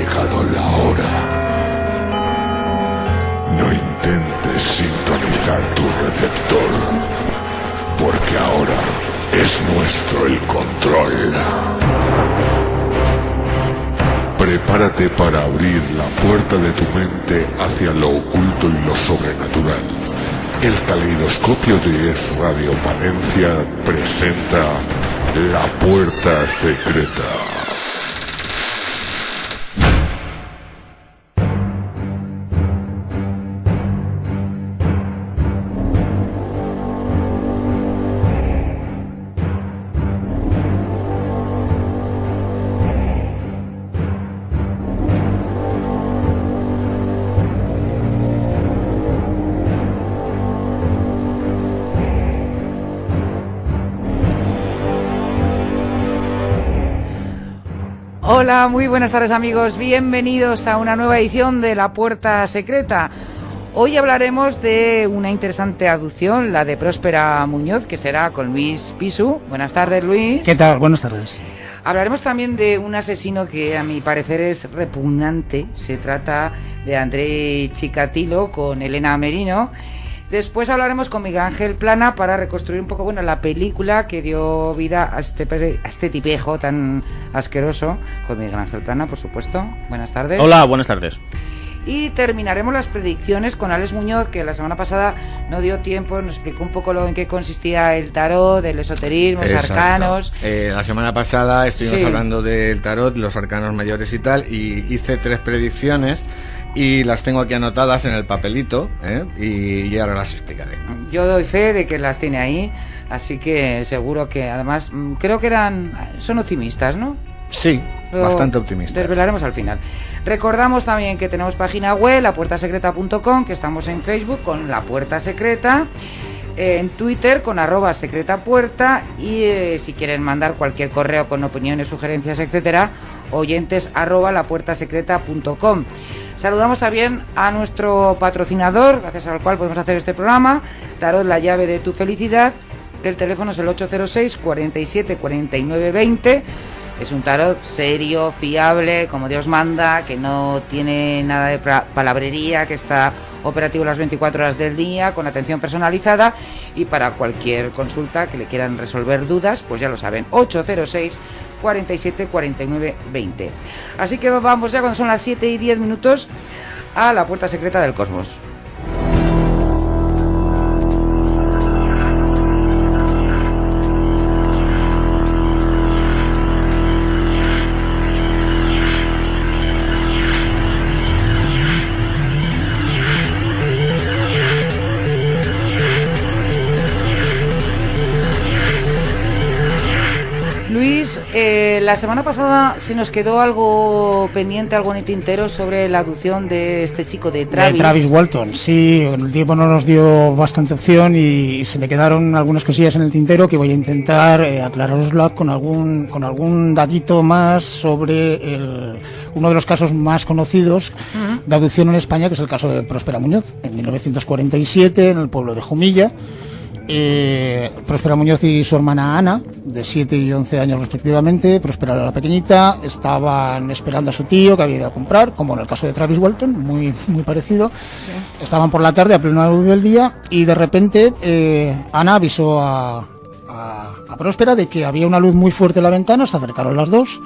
llegado la hora. No intentes sintonizar tu receptor, porque ahora es nuestro el control. Prepárate para abrir la puerta de tu mente hacia lo oculto y lo sobrenatural. El caleidoscopio de Es Radio Palencia presenta La Puerta Secreta. Hola, muy buenas tardes amigos, bienvenidos a una nueva edición de La Puerta Secreta. Hoy hablaremos de una interesante aducción, la de Próspera Muñoz, que será con Luis Pisu. Buenas tardes, Luis. ¿Qué tal? Buenas tardes. Hablaremos también de un asesino que a mi parecer es repugnante. Se trata de Andrei Chikatilo con Elena Merino. Después hablaremos con Miguel Ángel Plana para reconstruir un poco, la película que dio vida a este tipejo tan asqueroso, con Miguel Ángel Plana, por supuesto. Buenas tardes. Hola, buenas tardes. Y terminaremos las predicciones con Alex Muñoz, que la semana pasada no dio tiempo, nos explicó un poco en qué consistía el tarot, el esoterismo, los arcanos. La semana pasada estuvimos hablando del tarot, los arcanos mayores y tal, y hice 3 predicciones. Y las tengo aquí anotadas en el papelito, y ahora las explicaré. Yo doy fe de que las tiene ahí, así que seguro que además creo que son optimistas, ¿no? Sí, bastante optimistas. Desvelaremos al final. Recordamos también que tenemos página web, lapuertasecreta.com, que estamos en Facebook con La Puerta Secreta, en Twitter con @secretapuerta y si quieren mandar cualquier correo con opiniones, sugerencias, etcétera, oyentes @lapuertasecreta.com. Saludamos también a nuestro patrocinador, gracias al cual podemos hacer este programa, Tarot, la llave de tu felicidad, que el teléfono es el 806 47 49 20. Es un tarot serio, fiable, como Dios manda, que no tiene nada de palabrería, que está operativo las 24 horas del día, con atención personalizada, y para cualquier consulta que le quieran resolver dudas, pues ya lo saben, 806 47 49 20. Así que vamos ya, cuando son las 7:10, a la puerta secreta del cosmos. Luis, la semana pasada se nos quedó algo pendiente, algo en el tintero sobre la aducción de este chico de Travis. De Travis Walton, sí, el tiempo no nos dio bastante opción y se me quedaron algunas cosillas en el tintero que voy a intentar aclararoslas con algún datito más sobre uno de los casos más conocidos de aducción en España, que es el caso de Próspera Muñoz, en 1947, en el pueblo de Jumilla. Próspera Muñoz y su hermana Ana, de 7 y 11 años respectivamente, Próspera la pequeñita, estaban esperando a su tío que había ido a comprar, como en el caso de Travis Walton, muy parecido. Sí. Estaban por la tarde a plena luz del día y de repente Ana avisó a Próspera de que había una luz muy fuerte en la ventana. Se acercaron las dos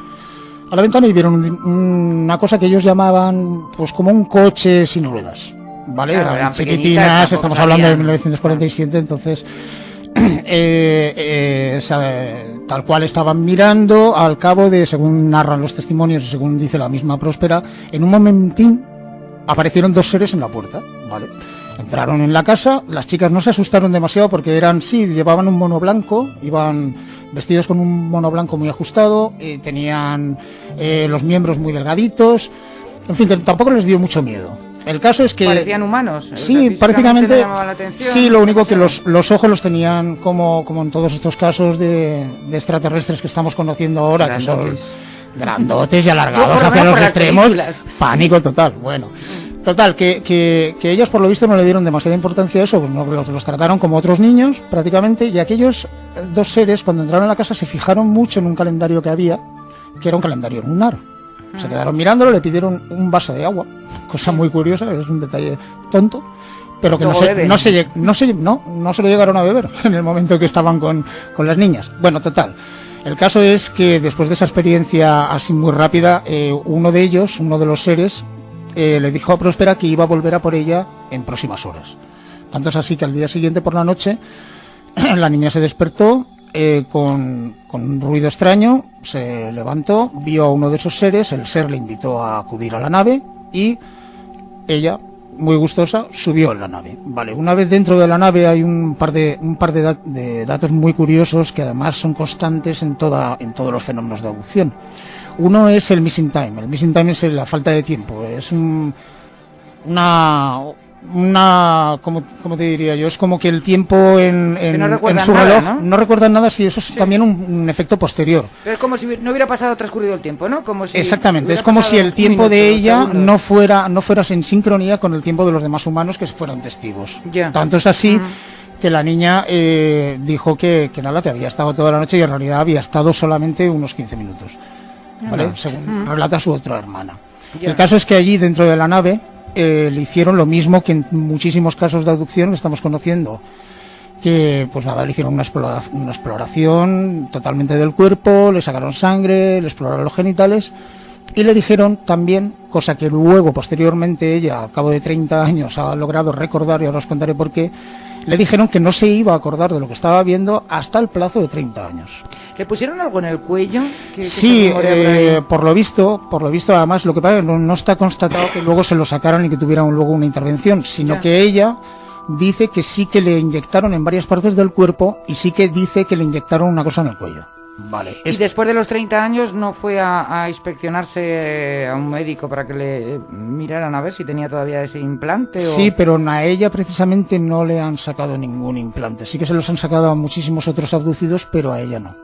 a la ventana y vieron una cosa que ellos llamaban pues como un coche sin ruedas. Vale, claro, eran chiquitinas, estamos hablando de 1947, entonces tal cual estaban mirando. Al cabo de, según narran los testimonios y según dice la misma Próspera, en un momentín aparecieron 2 seres en la puerta, ¿vale? Entraron en la casa, las chicas no se asustaron demasiado porque llevaban un mono blanco, iban vestidos con un mono blanco muy ajustado, tenían los miembros muy delgaditos, en fin, que tampoco les dio mucho miedo. El caso es que... ¿Parecían humanos? Sí, prácticamente. Sí, lo único que los ojos los tenían como en todos estos casos de extraterrestres que estamos conociendo ahora, grandotes. Que son grandotes y alargados hacia los extremos. Pánico total. Bueno, total, que ellas por lo visto no le dieron demasiada importancia a eso, los trataron como otros niños prácticamente, y aquellos 2 seres cuando entraron a la casa se fijaron mucho en un calendario que había, que era un calendario lunar. Se quedaron mirándolo, le pidieron un vaso de agua, cosa muy curiosa, es un detalle tonto, pero que no se lo llegaron a beber en el momento que estaban con las niñas. Bueno, total. El caso es que después de esa experiencia así muy rápida, uno de los seres, le dijo a Próspera que iba a volver a por ella en próximas horas. Tanto es así que al día siguiente por la noche la niña se despertó con un ruido extraño, se levantó, vio a uno de esos seres, el ser le invitó a acudir a la nave y ella, muy gustosa, subió en la nave. Vale, una vez dentro de la nave hay un par de datos muy curiosos que además son constantes en todos los fenómenos de abducción. Uno es el missing time. El missing time es la falta de tiempo. Es ¿cómo te diría yo? Es como que el tiempo en su reloj no recuerda nada, sí, eso es también un efecto posterior. Pero es como si no hubiera transcurrido el tiempo, ¿no? Exactamente, es como si el tiempo de ella no fuera en sincronía con el tiempo de los demás humanos que fueran testigos. Tanto es así que la niña dijo que había estado toda la noche y en realidad había estado solamente unos 15 minutos, ¿vale? Según relata su otra hermana. El caso es que allí dentro de la nave le hicieron lo mismo que en muchísimos casos de abducción que estamos conociendo, que pues nada, le hicieron una exploración totalmente del cuerpo, le sacaron sangre, le exploraron los genitales y le dijeron también, cosa que luego posteriormente ella al cabo de 30 años ha logrado recordar, y ahora os contaré por qué, le dijeron que no se iba a acordar de lo que estaba viendo hasta el plazo de 30 años. ¿Le pusieron algo en el cuello? Sí, por lo visto, además, lo que pasa es que no está constatado que luego se lo sacaran y que tuvieran luego una intervención, sino que ella dice que sí que le inyectaron en varias partes del cuerpo y sí que dice que le inyectaron una cosa en el cuello. Vale. Y después de los 30 años no fue a inspeccionarse a un médico para que le miraran a ver si tenía todavía ese implante. Sí, pero a ella precisamente no le han sacado ningún implante. Sí que se los han sacado a muchísimos otros abducidos, pero a ella no.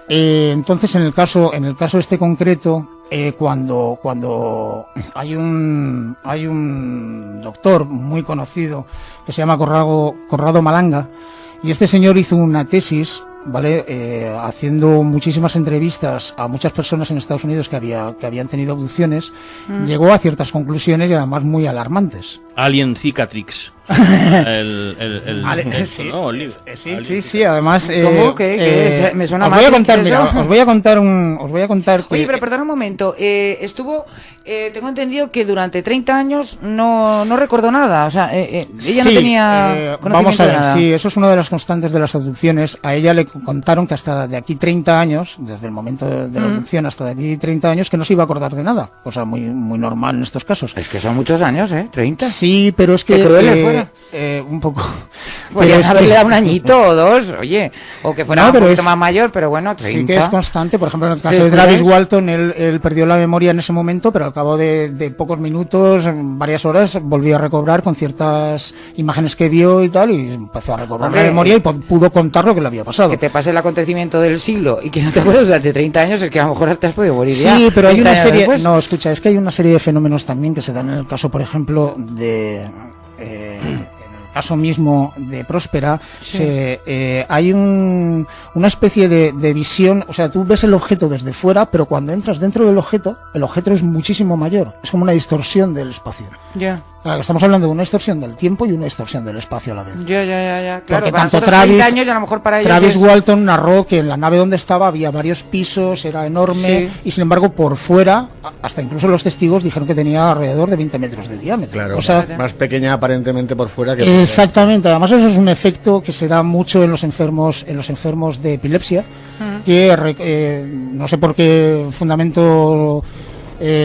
Entonces, en el caso este concreto, cuando hay un doctor muy conocido que se llama Corrado Malanga, y este señor hizo una tesis, ¿vale? Haciendo muchísimas entrevistas a muchas personas en Estados Unidos que habían tenido abducciones, llegó a ciertas conclusiones y además muy alarmantes. Alien Cicatrix. Sí, además ¿cómo? ¿Qué? Me suena os voy a contar que... Oye, pero perdona un momento, estuvo, tengo entendido que durante 30 años no recordó nada, o sea, ella no tenía conocimiento vamos a ver, de nada. Sí, eso es una de las constantes de las abducciones. A ella le contaron que hasta de aquí 30 años, desde el momento de la abducción hasta de aquí 30 años, que no se iba a acordar de nada, cosa muy, muy normal en estos casos. Es que son muchos años, 30. Sí, pero es que... Qué crueles fuera. Un poco... Podrían haberle dado un añito o dos, oye, o que fuera un poquito más mayor, pero bueno, 30. Sí que es constante, por ejemplo, en el caso de Travis Walton, él perdió la memoria en ese momento, pero al cabo de pocos minutos, varias horas, volvió a recobrar con ciertas imágenes que vio y tal, y empezó a recobrar la memoria y pudo contar lo que le había pasado. Que te pase el acontecimiento del siglo y que no te acuerdas durante 30 años, es que a lo mejor te has podido morir ya. Sí, pero hay una serie... No, escucha, es que hay una serie de fenómenos también que se dan en el caso, por ejemplo, en el caso mismo de Próspera, hay una especie de visión, o sea, tú ves el objeto desde fuera, pero cuando entras dentro del objeto, el objeto es muchísimo mayor, es como una distorsión del espacio. Ya. Claro, estamos hablando de una distorsión del tiempo y una distorsión del espacio a la vez. Ya. Claro, porque para tanto 30 años, y a lo mejor para ellos Travis Walton narró que en la nave donde estaba había varios pisos, era enorme, y sin embargo por fuera, hasta incluso los testigos dijeron que tenía alrededor de 20 metros de diámetro. Claro, o sea, más pequeña aparentemente por fuera que por dentro. Exactamente, además eso es un efecto que se da mucho en los enfermos de epilepsia, que no sé por qué fundamento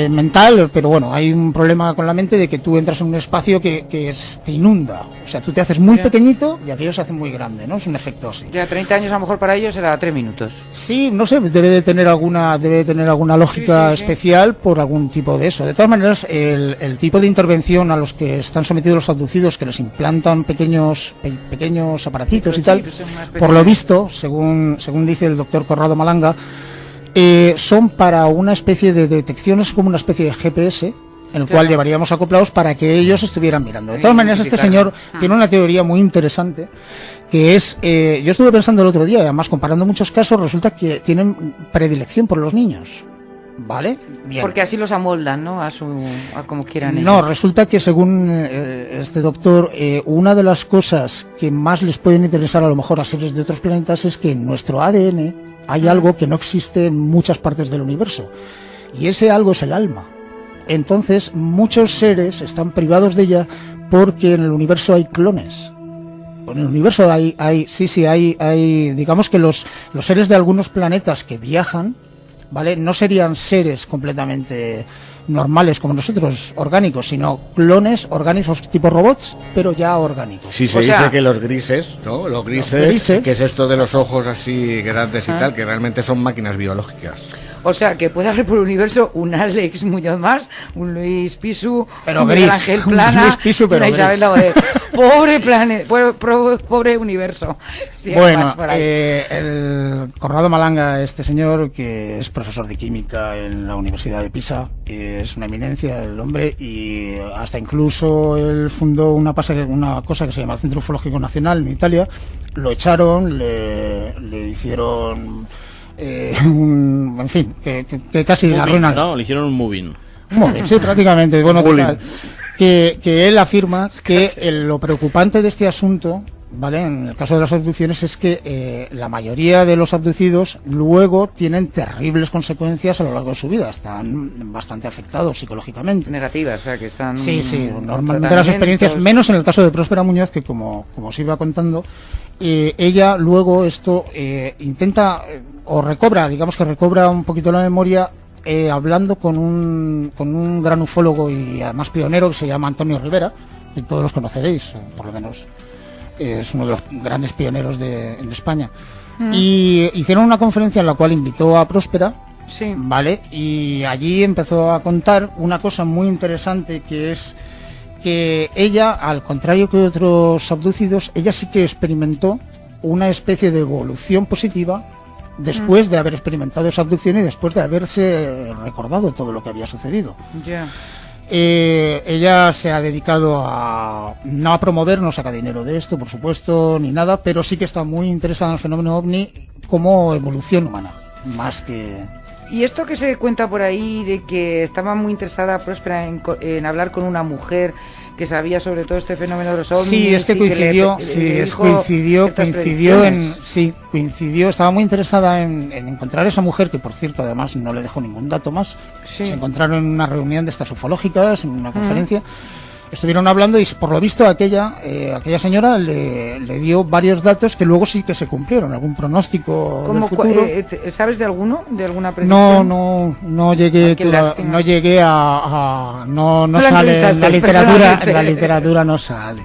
mental, pero bueno, hay un problema con la mente de que tú entras en un espacio que te inunda, o sea, tú te haces muy pequeñito y aquello se hace muy grande, ¿no? Es un efecto así. Ya 30 años a lo mejor para ellos era 3 minutos. Sí, no sé, debe de tener alguna lógica especial por algún tipo de eso. De todas maneras, el tipo de intervención a los que están sometidos los abducidos, que les implantan pequeños aparatitos y tal, por lo visto, según dice el doctor Corrado Malanga, son para una especie de detección, es como una especie de GPS en el cual llevaríamos acoplados para que ellos estuvieran mirando. De todas maneras, este señor tiene una teoría muy interesante, que es, yo estuve pensando el otro día, además comparando muchos casos, resulta que tienen predilección por los niños. ¿Vale? Bien. Porque así los amoldan, ¿no? A como quieran No, ellos. resulta que según este doctor, una de las cosas que más les pueden interesar a lo mejor a seres de otros planetas es que en nuestro ADN hay algo que no existe en muchas partes del universo. Y ese algo es el alma. Entonces, muchos seres están privados de ella porque en el universo hay clones. En el universo hay digamos que los seres de algunos planetas que viajan, ¿vale? No serían seres completamente normales como nosotros, orgánicos, sino clones orgánicos tipo robots, pero ya orgánicos. Sí, se dice que los grises, ¿no? Los grises, que es esto de los ojos así grandes y tal, que realmente son máquinas biológicas. O sea, que puede haber por el universo un Alex Muñoz más, un Luis Pisu, pero un Miguel Ángel Plana, Luis Pisu, pero una Isabel Lauder. Pobre planeta, pobre universo. Sí, bueno, el Conrado Malanga, este señor, que es profesor de química en la Universidad de Pisa, es una eminencia el hombre, y hasta incluso él fundó una cosa que se llama el Centro Ufológico Nacional en Italia. Lo echaron, le hicieron en fin, que casi la arruinan. No, le hicieron un moving. Sí, prácticamente. Bueno, total, que él afirma que lo preocupante de este asunto, ¿vale? En el caso de las abducciones es que la mayoría de los abducidos luego tienen terribles consecuencias a lo largo de su vida, están bastante afectados psicológicamente. Negativas, o sea, que están... Sí, normalmente las experiencias, menos en el caso de Próspera Muñoz, que como os iba contando, ella luego esto intenta o recobra, digamos que recobra un poquito la memoria hablando con un gran ufólogo y además pionero que se llama Antonio Rivera, que todos los conoceréis, por lo menos es uno de los grandes pioneros en España. Y hicieron una conferencia en la cual invitó a Próspera, sí, ¿vale? Y allí empezó a contar una cosa muy interesante, que es que ella, al contrario que otros abducidos, ella sí que experimentó una especie de evolución positiva después de haber experimentado esa abducción y después de haberse recordado todo lo que había sucedido. Yeah. Ella se ha dedicado no a promover, no saca dinero de esto, por supuesto, ni nada, pero sí que está muy interesada en el fenómeno ovni como evolución humana, más que... Y esto que se cuenta por ahí de que estaba muy interesada Próspera en hablar con una mujer que sabía sobre todo este fenómeno de los ovnis. Sí, es que coincidió, estaba muy interesada en encontrar a esa mujer, que por cierto además no le dejó ningún dato más. Sí. Se encontraron en una reunión de estas ufológicas, en una conferencia. Estuvieron hablando y por lo visto aquella señora le dio varios datos que luego sí que se cumplieron, algún pronóstico del futuro. ¿Sabes de alguno? ¿De alguna predicción? No llegué no sale en la literatura no sale.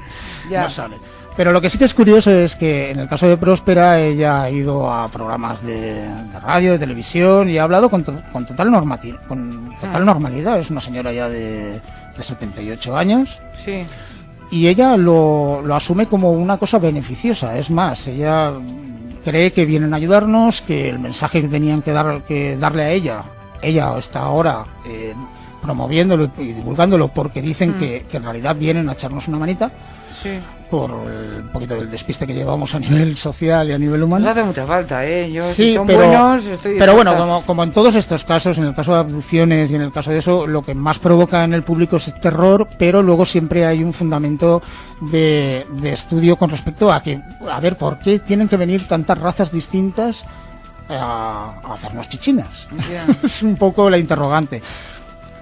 Ya. No sale. Pero lo que sí que es curioso es que en el caso de Próspera ella ha ido a programas de radio, de televisión y ha hablado con total normalidad. Es una señora ya de 78 años. Sí. Y ella lo asume como una cosa beneficiosa. Es más, ella cree que vienen a ayudarnos, que el mensaje que tenían que darle a ella está ahora promoviéndolo y divulgándolo porque dicen que en realidad vienen a echarnos una manita. Sí. Por un poquito del despiste que llevamos a nivel social y a nivel humano. Nos hace mucha falta, Yo, sí, si son buenos, estoy... Pero bueno, como en todos estos casos, en el caso de abducciones y en el caso de eso, lo que más provoca en el público es terror, pero luego siempre hay un fundamento de estudio con respecto a ver por qué tienen que venir tantas razas distintas a hacernos chichinas. Yeah. Es un poco la interrogante.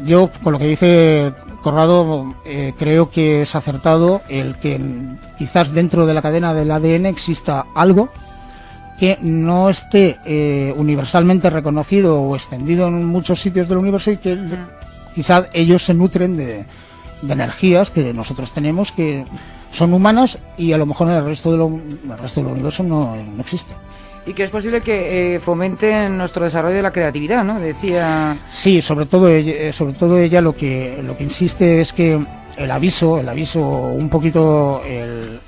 Yo, con lo que dice Conrado, creo que es acertado el que quizás dentro de la cadena del ADN exista algo que no esté universalmente reconocido o extendido en muchos sitios del universo y que quizás ellos se nutren de energías que nosotros tenemos que son humanas y a lo mejor en el resto del universo no existe. Y que es posible que fomenten nuestro desarrollo de la creatividad, ¿no? Decía... Sí, sobre todo ella lo que insiste es que el aviso, un poquito el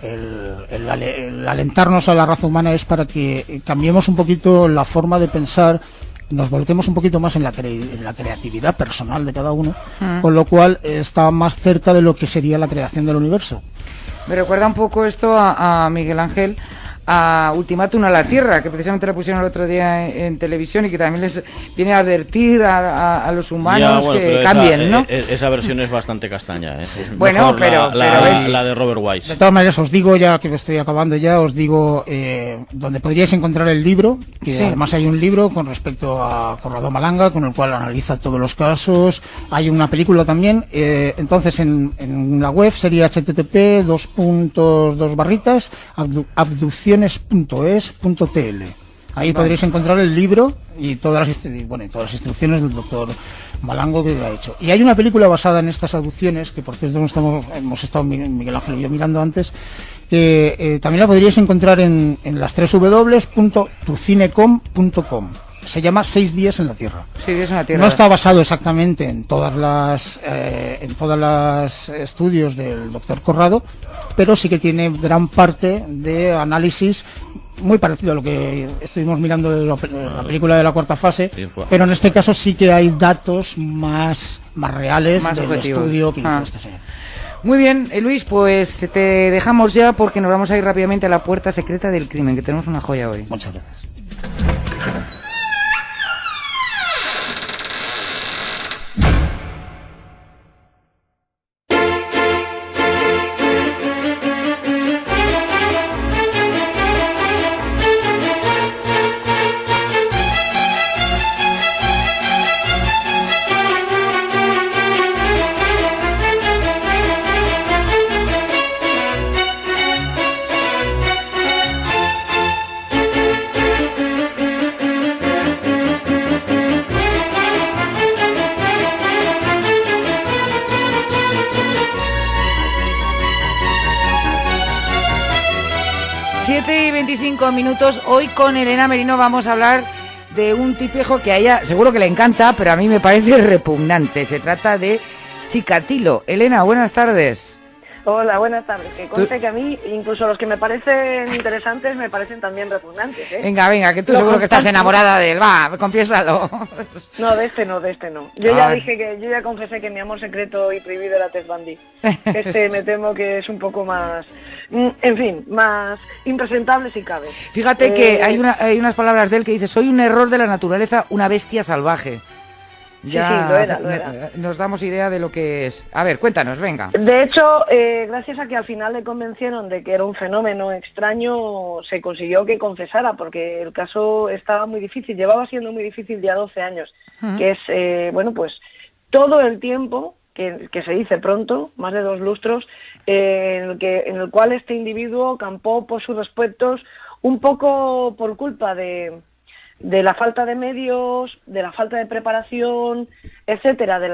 alentarnos a la raza humana es para que cambiemos un poquito la forma de pensar, nos volquemos un poquito más en la creatividad personal de cada uno, con lo cual está más cerca de lo que sería la creación del universo. Me recuerda un poco esto a Miguel Ángel, a Ultimátum a la Tierra, que precisamente la pusieron el otro día en televisión y que también les viene a advertir a los humanos que cambien, ¿no? Esa versión es bastante castaña, ¿eh? Bueno, pero la de Robert Wise. De todas maneras, os digo, ya que estoy acabando ya, os digo donde podríais encontrar el libro, que sí. Además hay un libro con respecto a Corrado Malanga, con el cual analiza todos los casos. Hay una película también. Entonces, en la web sería http://abducciones.es.tl. Ahí podréis encontrar el libro y todas las instrucciones del doctor Malango que lo ha hecho. Y hay una película basada en estas abducciones, que por cierto hemos estado Miguel Ángel y yo mirando antes, que también la podríais encontrar en las www.tucinecom.com. Se llama 6 días en la Tierra. 6 días en la Tierra. No está basado exactamente en todas las estudios del doctor Corrado, pero sí que tiene gran parte de análisis muy parecido a lo que estuvimos mirando de la película de la cuarta fase, pero en este caso sí que hay datos más reales más del objetivos. Estudio que hizo este señor. Muy bien, Luis, pues te dejamos ya porque nos vamos a ir rápidamente a la puerta secreta del crimen, que tenemos una joya hoy. Muchas gracias. 7:25 minutos. Hoy con Elena Merino vamos a hablar de un tipejo que a ella seguro que le encanta, pero a mí me parece repugnante. Se trata de Chikatilo. Elena, buenas tardes. Hola, buenas tardes. Que conste que a mí, incluso los que me parecen interesantes, me parecen también repugnantes, ¿eh? Venga, que tú seguro que estás enamorada de él. Va, confiésalo. No, de este no. Yo ya confesé que mi amor secreto y prohibido era Ted Bundy. Me temo que es un poco más, en fin, más impresentable si cabe. Fíjate que hay unas palabras de él que dice: soy un error de la naturaleza, una bestia salvaje. Ya sí, lo era. Nos damos idea de lo que es. A ver, cuéntanos, venga. De hecho, gracias a que al final le convencieron de que era un fenómeno extraño, se consiguió que confesara, porque el caso estaba muy difícil, llevaba siendo muy difícil ya 12 años, que es, pues todo el tiempo, que se dice pronto, más de 2 lustros, en el cual este individuo campó por sus respetos, un poco por culpa de la falta de medios, de la falta de preparación, etcétera, de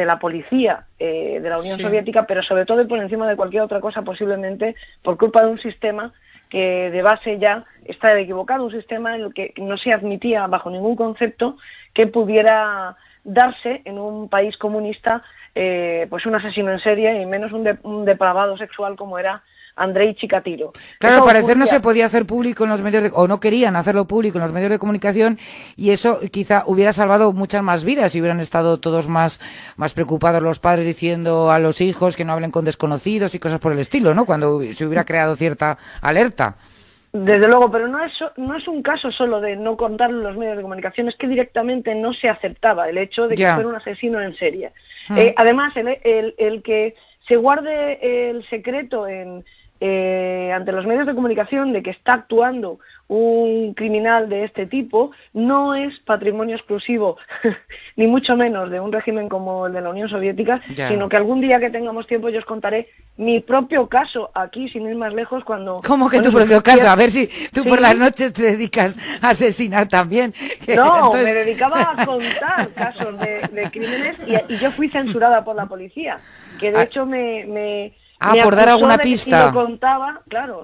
la policía de la Unión Soviética, pero sobre todo y por encima de cualquier otra cosa, posiblemente por culpa de un sistema que de base ya está equivocado, un sistema en el que no se admitía bajo ningún concepto que pudiera darse en un país comunista pues un asesino en serie y menos un depravado sexual como era Andrei Chikatilo. Claro, al parecer no se podía hacer público en los medios o no querían hacerlo público en los medios de comunicación, y eso quizá hubiera salvado muchas más vidas si hubieran estado todos más preocupados los padres diciendo a los hijos que no hablen con desconocidos y cosas por el estilo, ¿no? Cuando se hubiera creado cierta alerta. Desde luego, pero no es un caso solo de no contarlo en los medios de comunicación, es que directamente no se aceptaba el hecho de que fuera un asesino en serie. Además, el que se guarde el secreto ante los medios de comunicación de que está actuando un criminal de este tipo no es patrimonio exclusivo ni mucho menos de un régimen como el de la Unión Soviética, sino que algún día que tengamos tiempo yo os contaré mi propio caso aquí, sin ir más lejos, cuando... ¿Cómo que tu propio caso? A ver si tú por las noches te dedicas a asesinar también. No, entonces... me dedicaba a contar casos de crímenes y yo fui censurada por la policía, que de hecho me por dar alguna pista.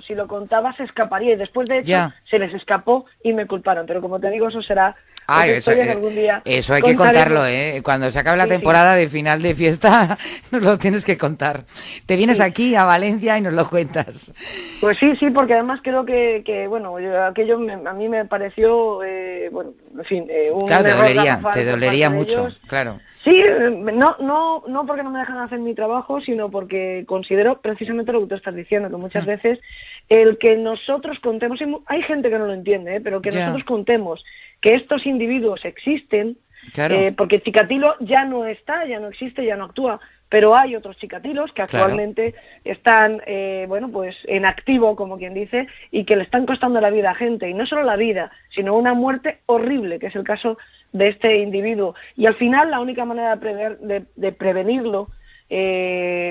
Si lo contaba se escaparía, y después de hecho se les escapó y me culparon, pero como te digo, eso será algún día. Eso hay que contarlo, ¿eh? Cuando se acabe la temporada de final de fiesta, nos lo tienes que contar. Te vienes aquí a Valencia y nos lo cuentas. Pues sí, porque además creo que aquello a mí me pareció, un claro, te dolería mucho, claro. Sí, no porque no me dejan hacer mi trabajo, sino porque considero primero, precisamente lo que tú estás diciendo, que muchas veces el que nosotros contemos, hay gente que no lo entiende, pero que nosotros contemos que estos individuos existen, porque Chikatilo ya no está, ya no existe, ya no actúa, pero hay otros Chikatilos que actualmente están, pues en activo, como quien dice, y que le están costando la vida a gente, y no solo la vida, sino una muerte horrible, que es el caso de este individuo. Y al final la única manera de prevenirlo,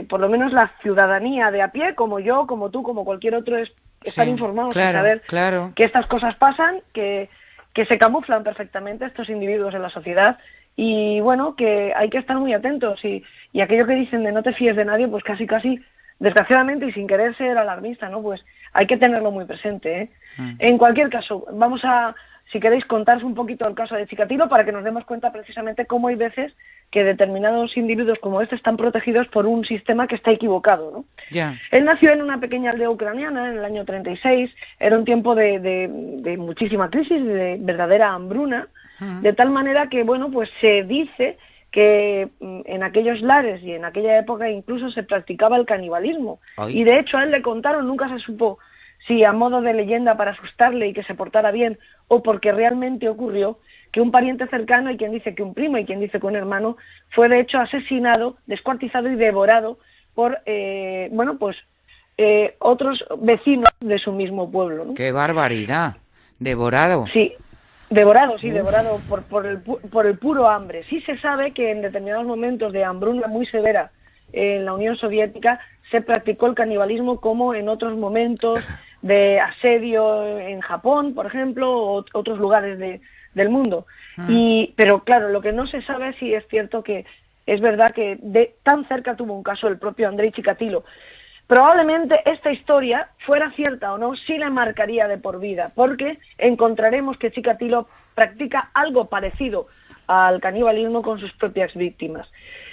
por lo menos la ciudadanía de a pie, como yo, como tú, como cualquier otro, es estar informados y saber que estas cosas pasan, que se camuflan perfectamente estos individuos en la sociedad, y bueno, que hay que estar muy atentos, y aquello que dicen de no te fíes de nadie, pues casi, desgraciadamente y sin querer ser alarmista, ¿no? Pues hay que tenerlo muy presente, ¿eh? En cualquier caso, vamos a, si queréis, contaros un poquito el caso de Chikatilo para que nos demos cuenta precisamente cómo hay veces que determinados individuos como este están protegidos por un sistema que está equivocado, ¿no? Él nació en una pequeña aldea ucraniana en el año 36, era un tiempo de muchísima crisis, de verdadera hambruna, de tal manera que, bueno, pues se dice que en aquellos lares y en aquella época incluso se practicaba el canibalismo. Y de hecho a él le contaron, nunca se supo si a modo de leyenda para asustarle y que se portara bien, o porque realmente ocurrió, que un pariente cercano, y quien dice que un primo y quien dice que un hermano, fue de hecho asesinado, descuartizado y devorado por otros vecinos de su mismo pueblo, ¿no? ¡Qué barbaridad! Devorado. Sí, devorado por el puro hambre. Sí se sabe que en determinados momentos de hambruna muy severa en la Unión Soviética se practicó el canibalismo, como en otros momentos de asedio en Japón, por ejemplo, o otros lugares del mundo. Pero claro, lo que no se sabe es si es cierto que es verdad que tan cerca tuvo un caso el propio Andrei Chikatilo. Probablemente esta historia, fuera cierta o no, sí le marcaría de por vida, porque encontraremos que Chikatilo practica algo parecido al canibalismo con sus propias víctimas.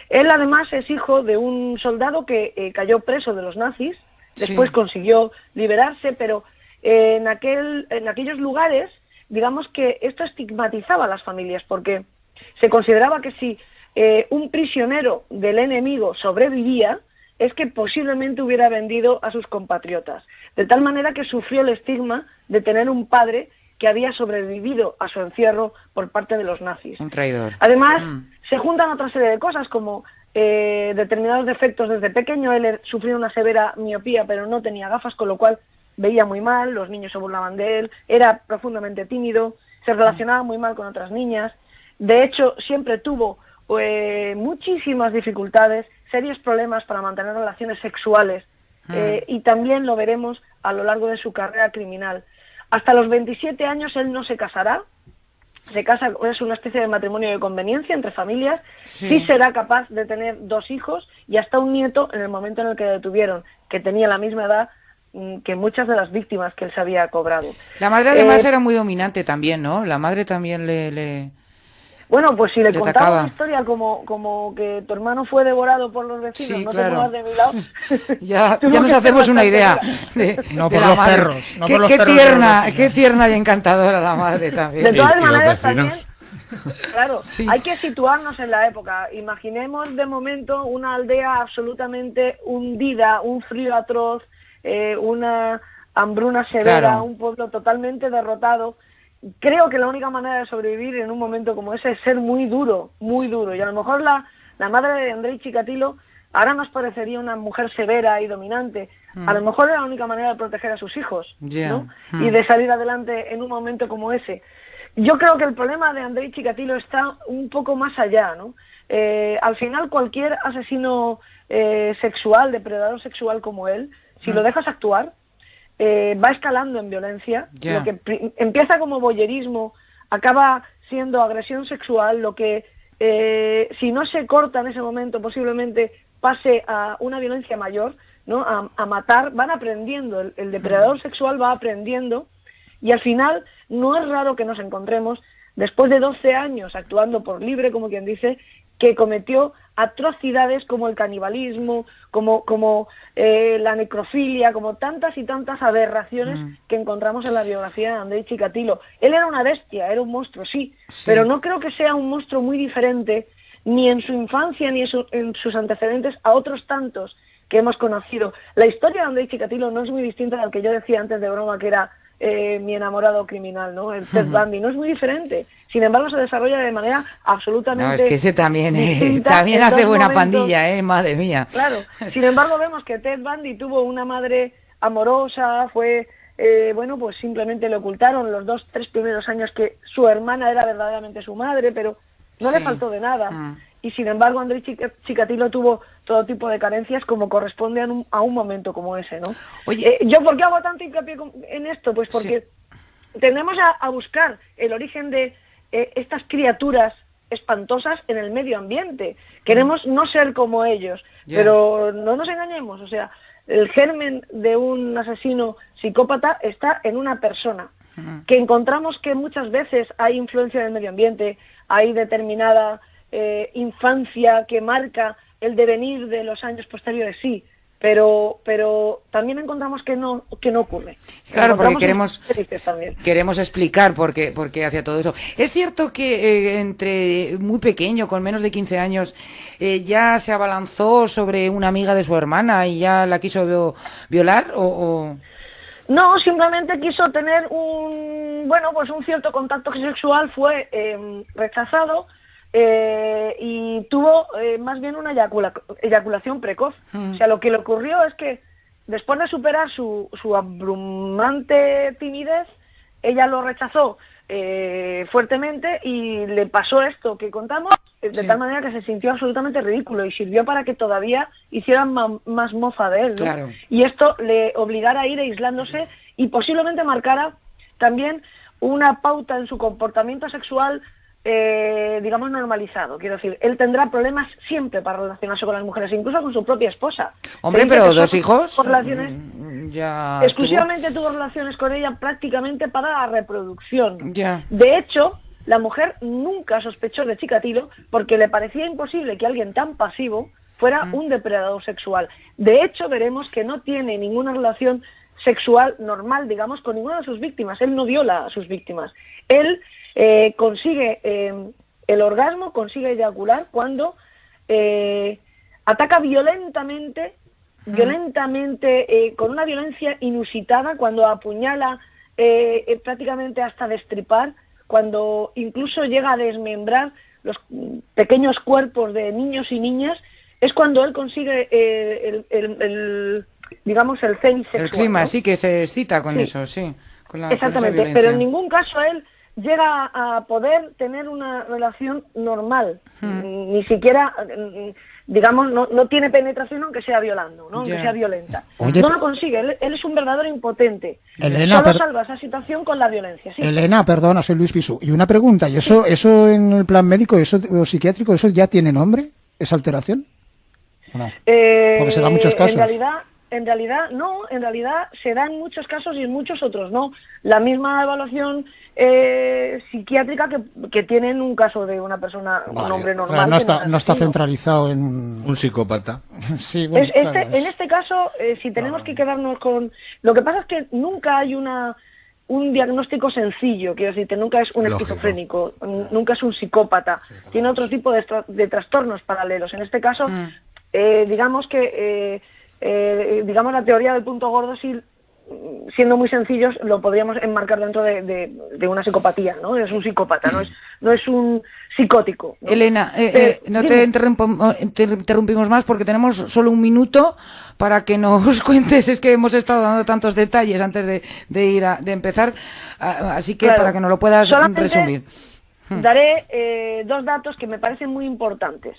Él además es hijo de un soldado que cayó preso de los nazis, después consiguió liberarse, pero en aquellos lugares, digamos que esto estigmatizaba a las familias, porque se consideraba que si un prisionero del enemigo sobrevivía, es que posiblemente hubiera vendido a sus compatriotas, de tal manera que sufrió el estigma de tener un padre que había sobrevivido a su encierro por parte de los nazis. Un traidor. Además, se juntan otra serie de cosas, como determinados defectos desde pequeño. Él sufrió una severa miopía, pero no tenía gafas, con lo cual veía muy mal, los niños se burlaban de él, era profundamente tímido, se relacionaba muy mal con otras niñas. De hecho, siempre tuvo muchísimas dificultades, serios problemas para mantener relaciones sexuales, y también lo veremos a lo largo de su carrera criminal. Hasta los 27 años él no se casará, se casa, es una especie de matrimonio de conveniencia entre familias, sí será capaz de tener 2 hijos y hasta un nieto en el momento en el que le detuvieron, que tenía la misma edad que muchas de las víctimas que él se había cobrado. La madre además era muy dominante también, ¿no? La madre también le Bueno, pues si le contaba atacaba. una historia como que tu hermano fue devorado por los vecinos, Sí, no claro. te muevas de mi lado. ya Tuvo nos que hacemos ser una idea bastante No de por la los madre. perros, no por los perros Qué tierna y encantadora la madre también. De todas Y los maneras, también, vecinos. claro, Sí. hay que situarnos en la época. Imaginemos de momento una aldea absolutamente hundida, un frío atroz, una hambruna severa, Claro. un pueblo totalmente derrotado. Creo que la única manera de sobrevivir en un momento como ese es ser muy duro, muy duro. Y a lo mejor la madre de Andrei Chikatilo ahora nos parecería una mujer severa y dominante. A lo mejor era la única manera de proteger a sus hijos, ¿no? Y de salir adelante en un momento como ese. Yo creo que el problema de Andrei Chikatilo está un poco más allá, ¿no? Al final cualquier asesino sexual, depredador sexual como él, si lo dejas actuar, va escalando en violencia. Lo que empieza como voyerismo acaba siendo agresión sexual, lo que si no se corta en ese momento posiblemente pase a una violencia mayor, ¿no? A matar. Van aprendiendo, el depredador sexual va aprendiendo, y al final no es raro que nos encontremos después de 12 años actuando por libre, como quien dice, que cometió atrocidades como el canibalismo, como la necrofilia, como tantas y tantas aberraciones que encontramos en la biografía de Andrei Chikatilo. Él era una bestia, era un monstruo, sí, pero no creo que sea un monstruo muy diferente ni en su infancia ni en sus antecedentes a otros tantos que hemos conocido. La historia de Andrei Chikatilo no es muy distinta al que yo decía antes de broma, que era mi enamorado criminal, ¿no? El Ted Bundy, no es muy diferente. Sin embargo, se desarrolla de manera absolutamente... No, es que ese también en hace dos buena momentos. pandilla, madre mía. Claro, sin embargo, vemos que Ted Bundy tuvo una madre amorosa, fue... bueno, pues simplemente le ocultaron los 2-3 primeros años que su hermana era verdaderamente su madre, pero no le faltó de nada. Y sin embargo, Andrei Chikatilo tuvo todo tipo de carencias como corresponde a un momento como ese, ¿no? Oye, ¿yo por qué hago tanto hincapié en esto? Pues porque tendemos a buscar el origen de estas criaturas espantosas en el medio ambiente. Queremos no ser como ellos, pero no nos engañemos, o sea, el germen de un asesino psicópata está en una persona, que encontramos que muchas veces hay influencia del medio ambiente, hay determinada infancia que marca el devenir de los años posteriores, sí, pero también encontramos que no ocurre. Claro, porque queremos explicar por qué hacia todo eso. Es cierto que entre muy pequeño, con menos de 15 años, ya se abalanzó sobre una amiga de su hermana y ya la quiso violar, o... No, simplemente quiso tener un cierto contacto sexual, fue rechazado. Y tuvo más bien una eyaculación precoz. O sea, lo que le ocurrió es que después de superar su abrumante timidez, ella lo rechazó fuertemente y le pasó esto que contamos, de tal manera que se sintió absolutamente ridículo y sirvió para que todavía hicieran más mofa de él, ¿no? Claro. Y esto le obligara a ir aislándose y posiblemente marcara también una pauta en su comportamiento sexual digamos normalizado. Quiero decir, él tendrá problemas siempre para relacionarse con las mujeres, incluso con su propia esposa. Hombre, pero 2 hijos... Ya exclusivamente tuvo relaciones con ella prácticamente para la reproducción. Ya. De hecho, la mujer nunca sospechó de Chikatilo porque le parecía imposible que alguien tan pasivo fuera un depredador sexual. De hecho, veremos que no tiene ninguna relación sexual normal, digamos, con ninguna de sus víctimas. Él no viola a sus víctimas. Él consigue el orgasmo, consigue eyacular cuando ataca violentamente, con una violencia inusitada, cuando apuñala prácticamente hasta destripar, cuando incluso llega a desmembrar los pequeños cuerpos de niños y niñas, es cuando él consigue digamos, el cenit sexual. El clima, ¿no? sí, que se excita con eso, sí. Exactamente, pero en ningún caso él llega a poder tener una relación normal, ni siquiera, digamos, no tiene penetración aunque sea violando, ¿no? Aunque sea violenta. Oye, no lo consigue, él es un verdadero impotente. Elena, solo salva esa situación con la violencia. ¿Sí? Elena, perdona, soy Luis Pisu. Y una pregunta, ¿y eso en el plan médico, eso o psiquiátrico, eso ya tiene nombre, esa alteración? ¿O no? Porque se da muchos casos. En realidad no, en realidad se da en muchos casos y en muchos otros no. La misma evaluación psiquiátrica que tiene en un caso de una persona, un hombre normal. O sea, no está centralizado en un psicópata. Sí, bueno, En este caso, si tenemos que quedarnos con... Lo que pasa es que nunca hay un diagnóstico sencillo, quiero decirte, nunca es un esquizofrénico, nunca es un psicópata, tiene otro tipo de trastornos paralelos. En este caso, digamos que... digamos la teoría del punto gordo, sí, siendo muy sencillos, lo podríamos enmarcar dentro de una psicopatía, ¿no? Es un psicópata, no es un psicótico, ¿no? Elena, no te interrumpimos más porque tenemos solo 1 minuto para que nos cuentes. Es que hemos estado dando tantos detalles antes de empezar, así que para que nos lo puedas resumir. Daré 2 datos que me parecen muy importantes.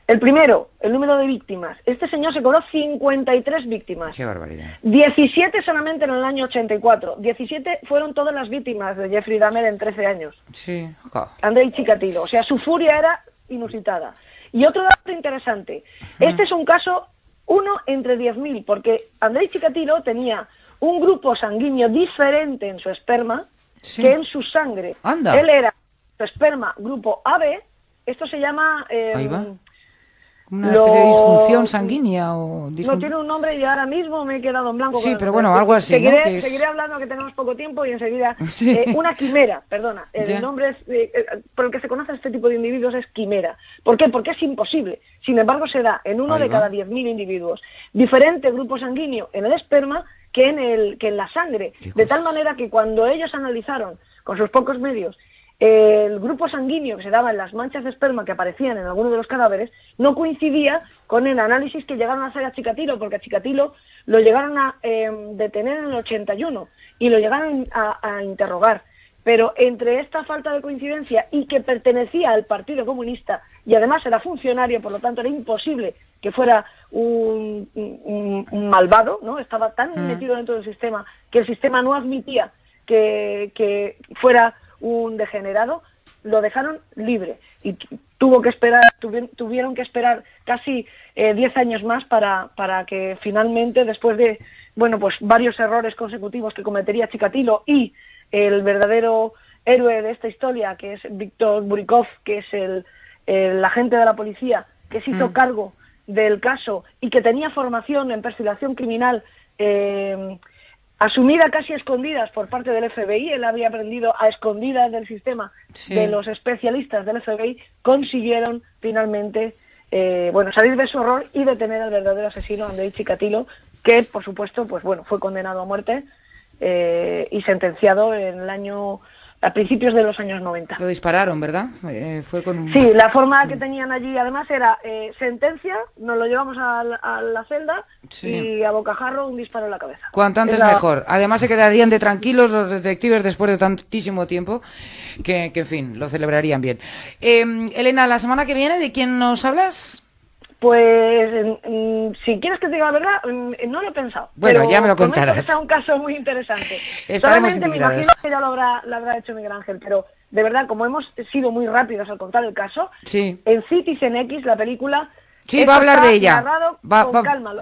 El primero, el número de víctimas. Este señor se cobró 53 víctimas. ¡Qué barbaridad! 17 solamente en el año 84. 17 fueron todas las víctimas de Jeffrey Dahmer en 13 años. Sí. Andrei Chikatilo. O sea, su furia era inusitada. Y otro dato interesante. Este es un caso 1 entre 10.000, porque Andrei Chikatilo tenía un grupo sanguíneo diferente en su esperma que en su sangre. ¡Anda! Él era su esperma grupo AB. Esto se llama... Ahí va. Una especie de disfunción sanguínea o no tiene un nombre y ahora mismo me he quedado en blanco. Sí, pero bueno, algo así, ¿no? Seguiré hablando, que tenemos poco tiempo, y enseguida... Sí. Una quimera, perdona. El nombre por el que se conoce a este tipo de individuos es quimera. ¿Por qué? Porque es imposible. Sin embargo, se da en uno de cada 10.000 individuos. Diferente grupo sanguíneo en el esperma que en la sangre. De tal manera que cuando ellos analizaron con sus pocos medios el grupo sanguíneo que se daba en las manchas de esperma que aparecían en algunos de los cadáveres, no coincidía con el análisis que llegaron a hacer a Chikatilo, porque a Chikatilo lo llegaron a detener en el 81 y lo llegaron a interrogar. Pero entre esta falta de coincidencia y que pertenecía al Partido Comunista y además era funcionario, por lo tanto era imposible que fuera un malvado, ¿no? Estaba tan metido dentro del sistema que el sistema no admitía que fuera un degenerado, lo dejaron libre y tuvieron que esperar casi 10 años más para que finalmente, después de varios errores consecutivos que cometería Chikatilo y el verdadero héroe de esta historia, que es Víctor Burikov, que es el agente de la policía que se hizo cargo del caso y que tenía formación en perfilación criminal asumida casi a escondidas por parte del FBI. Él había aprendido a escondidas del sistema de los especialistas del FBI. Consiguieron finalmente salir de su horror y detener al verdadero asesino, Andrei Chikatilo, que por supuesto fue condenado a muerte y sentenciado a principios de los años 90. Lo dispararon, ¿verdad? Fue con un... Sí, la forma que tenían allí además era sentencia, nos lo llevamos a la celda y a bocajarro un disparo en la cabeza. Cuanto antes mejor. Además se quedarían de tranquilos los detectives después de tantísimo tiempo que en fin, lo celebrarían bien. Elena, la semana que viene, ¿de quién nos hablas? Pues, si quieres que te diga la verdad, no lo he pensado. Bueno, pero ya me lo contarás. Es un caso muy interesante. Estaremos Solamente me imagino que ya lo habrá hecho Miguel Ángel, pero de verdad, como hemos sido muy rápidos al contar el caso, en Citizen X, la película... Sí, va a hablar de ella. Con calma.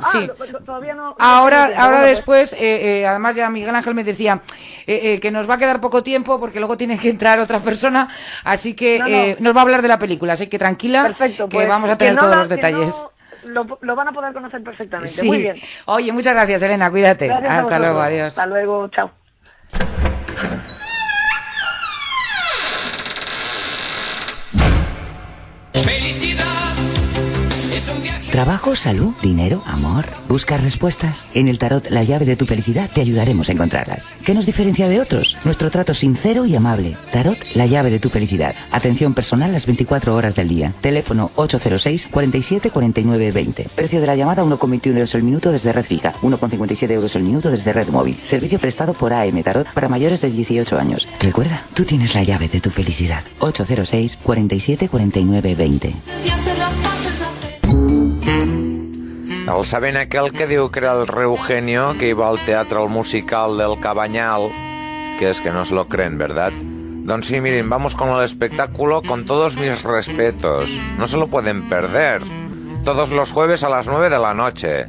Todavía no. Ahora después, además ya Miguel Ángel me decía que nos va a quedar poco tiempo porque luego tiene que entrar otra persona, así que nos va a hablar de la película, así que tranquila. Perfecto, que vamos a tener todos los detalles. Lo van a poder conocer perfectamente. Sí. Muy bien. Oye, muchas gracias, Elena, cuídate. Gracias Hasta luego, adiós. Hasta luego, chao. ¿Trabajo, salud, dinero, amor? ¿Buscas respuestas? En el tarot La llave de tu felicidad te ayudaremos a encontrarlas. ¿Qué nos diferencia de otros? Nuestro trato sincero y amable. Tarot La llave de tu felicidad. Atención personal las 24 horas del día. Teléfono 806 47 49 20. Precio de la llamada 1,21 euros el minuto desde red fija, 1,57 euros el minuto desde red móvil. Servicio prestado por AM Tarot para mayores de 18 años. Recuerda, tú tienes la llave de tu felicidad. 806 47 49 20. El sabent aquel que diu que era el rei Eugenio, que iba al teatro, al musical del Cabanyal, que es que no se lo creen, ¿verdad? Doncs sí, miren, vamos con el espectáculo con todos mis respetos. No se lo pueden perder. Todos los jueves a las 9 de la noche.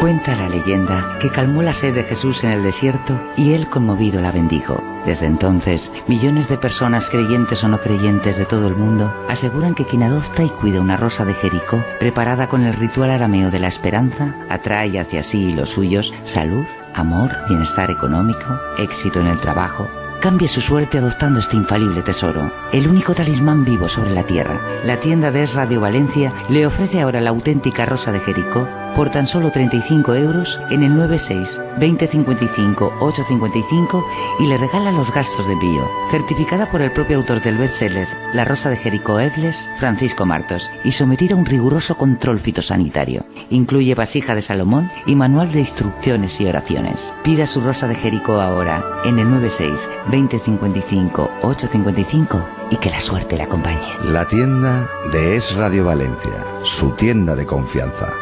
Cuenta la leyenda que calmó la sed de Jesús en el desierto y él conmovido la bendijo. Desde entonces, millones de personas creyentes o no creyentes de todo el mundo aseguran que quien adopta y cuida una rosa de Jericó, preparada con el ritual arameo de la esperanza, atrae hacia sí y los suyos salud, amor, bienestar económico, éxito en el trabajo. Cambie su suerte adoptando este infalible tesoro, el único talismán vivo sobre la tierra. La tienda de Es Radio Valencia le ofrece ahora la auténtica rosa de Jericó por tan solo 35 euros en el 96 2055 855 y le regala los gastos de envío. Certificada por el propio autor del bestseller La Rosa de Jericó Efles, Francisco Martos, y sometida a un riguroso control fitosanitario. Incluye vasija de Salomón y manual de instrucciones y oraciones. Pida su Rosa de Jericó ahora en el 96 2055 855 y que la suerte le acompañe. La tienda de Es Radio Valencia, su tienda de confianza.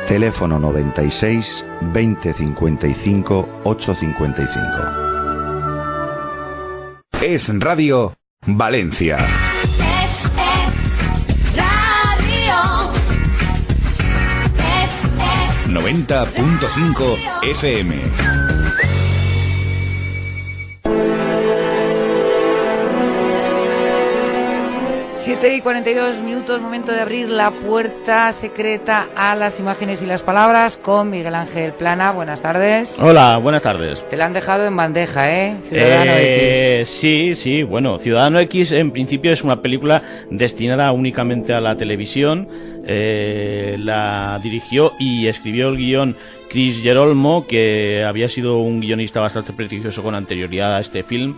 Teléfono 96 2055 855. Es Radio Valencia. Radio. 90.5 FM. 7:42, momento de abrir la puerta secreta a las imágenes y las palabras con Miguel Ángel Plana. Buenas tardes. Hola, buenas tardes. Te la han dejado en bandeja, ¿eh? Ciudadano X. Sí, bueno, Ciudadano X en principio es una película destinada únicamente a la televisión. La dirigió y escribió el guión Chris Gerolmo, que había sido un guionista bastante prestigioso con anterioridad a este film,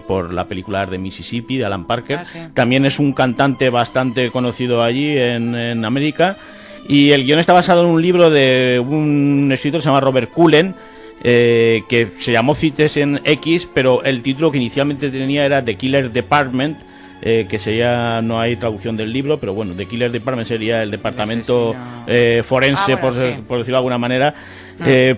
por la película de Mississippi, de Alan Parker. Sí. También es un cantante bastante conocido allí en América. Y el guión está basado en un libro de un escritor que se llama Robert Cullen, que se llamó Citizen X, pero el título que inicialmente tenía era The Killer Department, que sería, no hay traducción del libro, pero bueno, The Killer Department sería el departamento forense, bueno, sí, por decirlo de alguna manera,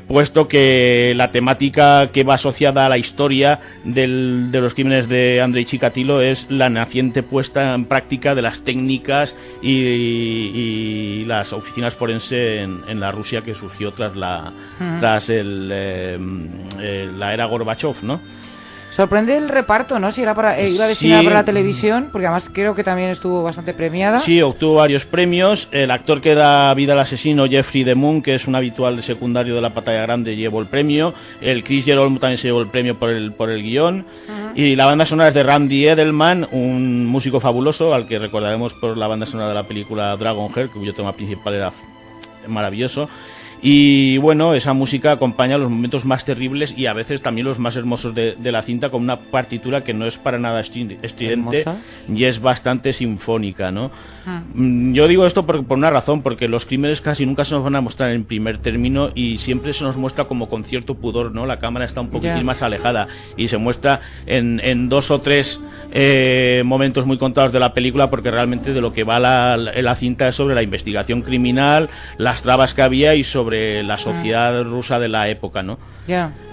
puesto que la temática que va asociada a la historia de los crímenes de Andrei Chikatilo es la naciente puesta en práctica de las técnicas y las oficinas forenses en la Rusia que surgió tras la era Gorbachev, ¿no? Sorprende el reparto, ¿no? Si era iba destinada para la televisión, porque además creo que también estuvo bastante premiada. Sí, obtuvo varios premios. El actor que da vida al asesino, Jeffrey DeMunn, que es un habitual de secundario de La Pantalla Grande, llevó el premio. El Chris Gerolmo también se llevó el premio por el guión. Y la banda sonora es de Randy Edelman, un músico fabuloso, al que recordaremos por la banda sonora de la película Dragonheart, cuyo tema principal era maravilloso. Y bueno, esa música acompaña los momentos más terribles y a veces también los más hermosos de la cinta, con una partitura que no es para nada estridente. ¿Hermosa? Y es bastante sinfónica, ¿no? Yo digo esto por una razón, porque los crímenes casi nunca se nos van a mostrar en primer término y siempre se nos muestra como con cierto pudor, ¿no? La cámara está un poquitín más alejada y se muestra en 2 o 3 momentos muy contados de la película, porque realmente de lo que va la cinta es sobre la investigación criminal, las trabas que había y sobre la sociedad rusa de la época, ¿no?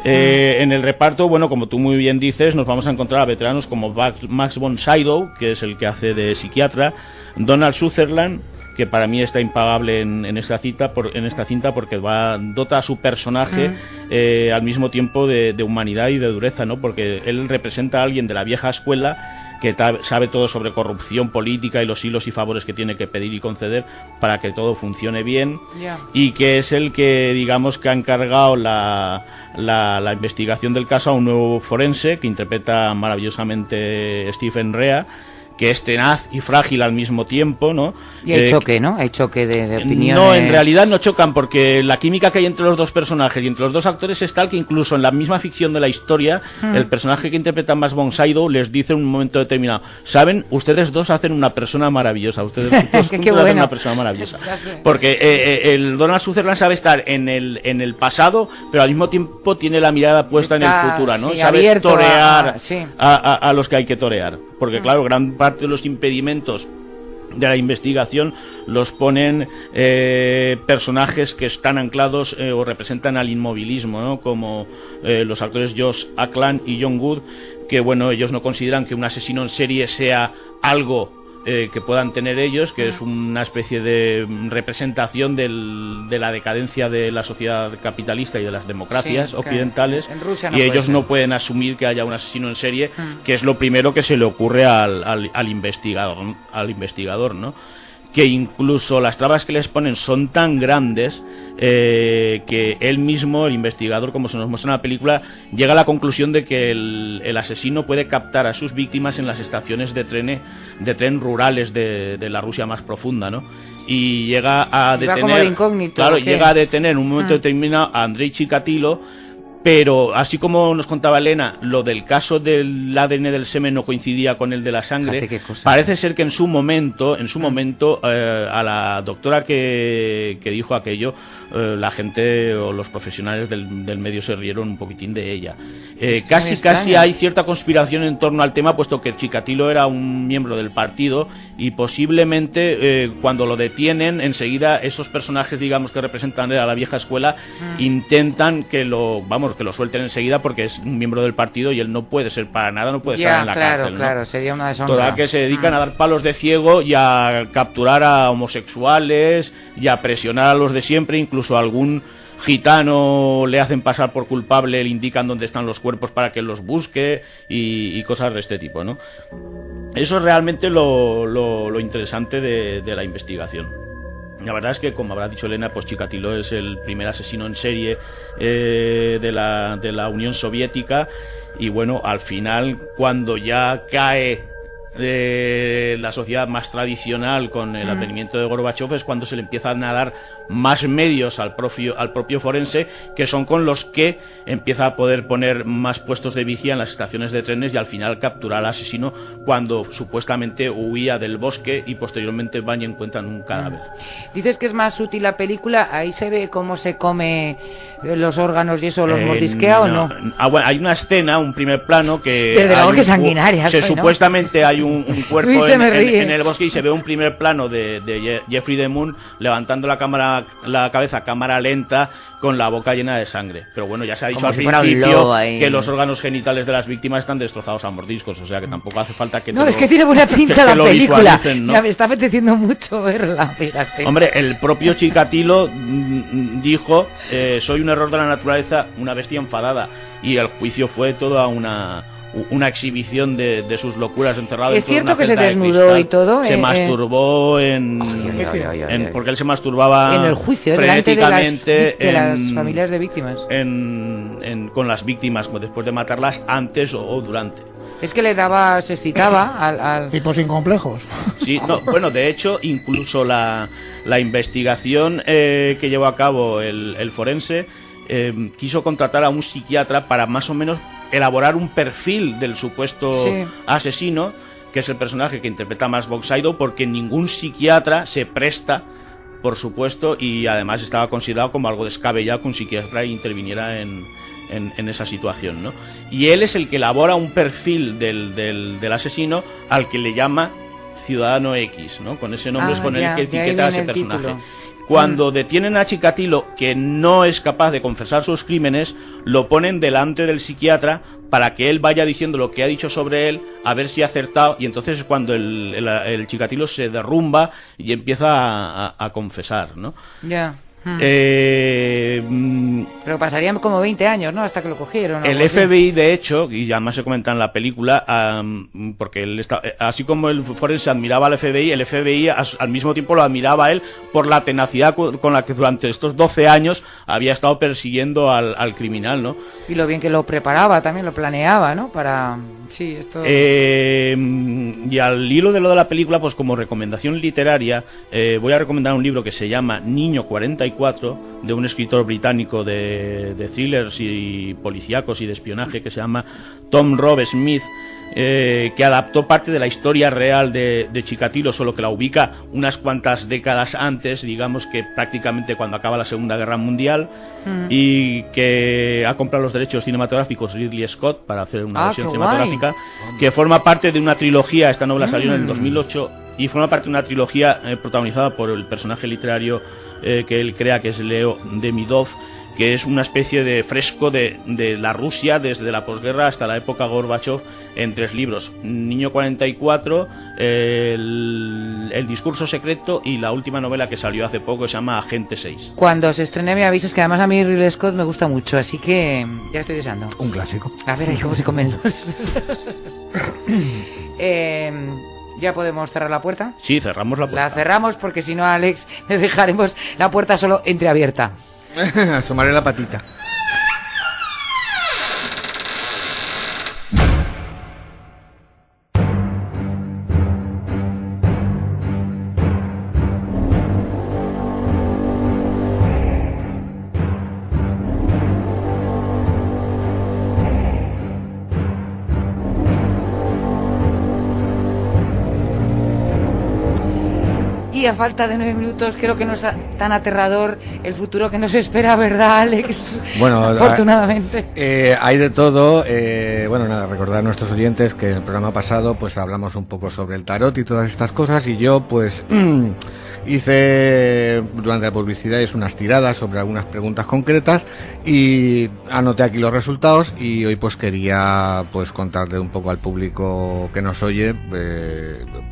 En el reparto, bueno, como tú muy bien dices, nos vamos a encontrar a veteranos como Max von Sydow, que es el que hace de psiquiatra, Donald Sutherland, que para mí está impagable en esta cinta porque dota a su personaje al mismo tiempo de humanidad y de dureza, ¿no? Porque él representa a alguien de la vieja escuela que sabe todo sobre corrupción política y los hilos y favores que tiene que pedir y conceder para que todo funcione bien, y que es el que, digamos, que ha encargado la investigación del caso a un nuevo forense que interpreta maravillosamente Stephen Rea, que es tenaz y frágil al mismo tiempo, ¿no? Y hay choque, ¿no? Hay choque de opiniones. No, en realidad no chocan, porque la química que hay entre los dos personajes y entre los dos actores es tal que incluso en la misma ficción de la historia, el personaje que interpreta Max von Sydow les dice en un momento determinado: ¿saben? Ustedes dos hacen una persona maravillosa, ustedes dos juntos hacen una persona maravillosa. Porque el Donald Sutherland sabe estar en el pasado, pero al mismo tiempo tiene la mirada puesta en el futuro, ¿no? Sí, sabe torear a los que hay que torear. Porque claro, gran parte de los impedimentos de la investigación los ponen personajes que están anclados o representan al inmovilismo, ¿no? Como los actores Josh Ackland y John Wood, que bueno, ellos no consideran que un asesino en serie sea algo que puedan tener ellos, que es una especie de representación de la decadencia de la sociedad capitalista y de las democracias occidentales, en Rusia y ellos no pueden asumir que haya un asesino en serie, que es lo primero que se le ocurre al investigador, ¿no? Que incluso las trabas que les ponen son tan grandes que él mismo, el investigador, como se nos muestra en la película, llega a la conclusión de que el asesino puede captar a sus víctimas en las estaciones de tren rurales de la Rusia más profunda, ¿no? Y llega a detener, como de incógnito, claro, llega a detener en un momento determinado a Andrei Chikatilo. Pero así como nos contaba Elena, lo del caso del ADN del semen no coincidía con el de la sangre. Parece ser que en su momento a la doctora que dijo aquello, la gente o los profesionales del medio se rieron un poquitín de ella. Casi hay cierta conspiración en torno al tema, puesto que Chikatilo era un miembro del partido y posiblemente cuando lo detienen, enseguida esos personajes, digamos, que representan a la vieja escuela, intentan que lo suelten enseguida, porque es un miembro del partido y él no puede ser para nada, no puede estar en la cárcel, ¿no? Claro, sería una deshonra. Toda que se dedican a dar palos de ciego y a capturar a homosexuales y a presionar a los de siempre, incluso a algún gitano le hacen pasar por culpable, le indican dónde están los cuerpos para que los busque y cosas de este tipo, ¿no? Eso es realmente lo interesante de la investigación. La verdad es que, como habrá dicho Elena, pues Chikatilo es el primer asesino en serie de la Unión Soviética, y bueno, al final, cuando ya cae la sociedad más tradicional con el advenimiento de Gorbachov, es cuando se le empiezan a dar más medios al propio forense, que son con los que empieza a poder poner más puestos de vigía en las estaciones de trenes y al final capturar al asesino cuando supuestamente huía del bosque y posteriormente van y encuentran un cadáver. Dices que es más útil la película, ahí se ve cómo se come los órganos y eso, los mordisquea o no. Bueno, hay una escena, un primer plano que desde luego que sanguinaria, supuestamente hay un cuerpo en el bosque, y se ve un primer plano de Jeffrey Demun levantando la cabeza a cámara lenta con la boca llena de sangre. Pero bueno, ya se ha dicho al principio que los órganos genitales de las víctimas están destrozados a mordiscos, o sea que tampoco hace falta que... No, es que tiene buena pinta la película, ¿no? Ya me está apeteciendo mucho verla, fíjate. Hombre, el propio Chikatilo dijo, soy un error de la naturaleza, una bestia enfadada, y el juicio fue toda una exhibición de sus locuras encerrado. Es cierto que se desnudó y todo. Se masturbó porque él se masturbaba en el juicio, frenéticamente de las familias de víctimas. Con las víctimas, después de matarlas, antes o durante. Es que se excitaba al... Tipos sin complejos. Sí, no, bueno, de hecho, incluso la investigación que llevó a cabo el forense quiso contratar a un psiquiatra para más o menos elaborar un perfil del supuesto asesino, que es el personaje que interpreta Max von Sydow, porque ningún psiquiatra se presta, por supuesto, y además estaba considerado como algo descabellado que un psiquiatra interviniera en esa situación, ¿no? Y él es el que elabora un perfil del asesino al que le llama Ciudadano X, ¿no? Con ese nombre es con el que etiqueta a ese personaje. Título. Cuando detienen a Chikatilo, que no es capaz de confesar sus crímenes, lo ponen delante del psiquiatra para que él vaya diciendo lo que ha dicho sobre él, a ver si ha acertado, y entonces es cuando el Chikatilo se derrumba y empieza a confesar, ¿no? Ya. Pero pasarían como 20 años, ¿no? Hasta que lo cogieron. El FBI, de hecho, y además se comenta en la película, porque él así como el forense admiraba al FBI, el FBI al mismo tiempo lo admiraba a él por la tenacidad con la que durante estos 12 años había estado persiguiendo al criminal, ¿no? Y lo bien que lo preparaba, también lo planeaba, ¿no? Para... Sí, esto... y al hilo de lo de la película, pues como recomendación literaria, voy a recomendar un libro que se llama Niño 44, de un escritor británico de thrillers y policíacos y de espionaje que se llama Tom Rob Smith, que adaptó parte de la historia real de Chikatilo, solo que la ubica unas cuantas décadas antes, digamos que prácticamente cuando acaba la Segunda Guerra Mundial, y que ha comprado los derechos cinematográficos Ridley Scott para hacer una versión cinematográfica, que forma parte de una trilogía. Esta novela salió en el 2008 y forma parte de una trilogía protagonizada por el personaje literario que él crea, que es Leo Demidov, que es una especie de fresco de la Rusia desde la posguerra hasta la época Gorbachov, en 3 libros: Niño 44, el discurso secreto y la última novela que salió hace poco, que se llama Agente 6. Cuando se estrene me avisas, que además a mí Ridley Scott me gusta mucho, así que ya estoy deseando. Un clásico. A ver ahí cómo se comen los... ¿Ya podemos cerrar la puerta? Sí, cerramos la puerta. La cerramos porque si no, a Alex le dejaremos la puerta solo entreabierta. Asomaré la patita. Y a falta de 9 minutos, creo que no es tan aterrador el futuro que nos espera, ¿verdad, Alex? Bueno, afortunadamente. Hay de todo. Bueno, nada, recordar a nuestros oyentes que en el programa pasado pues hablamos un poco sobre el tarot y todas estas cosas, y yo pues hice durante la publicidad unas tiradas sobre algunas preguntas concretas y anoté aquí los resultados, y hoy pues quería pues contarle un poco al público que nos oye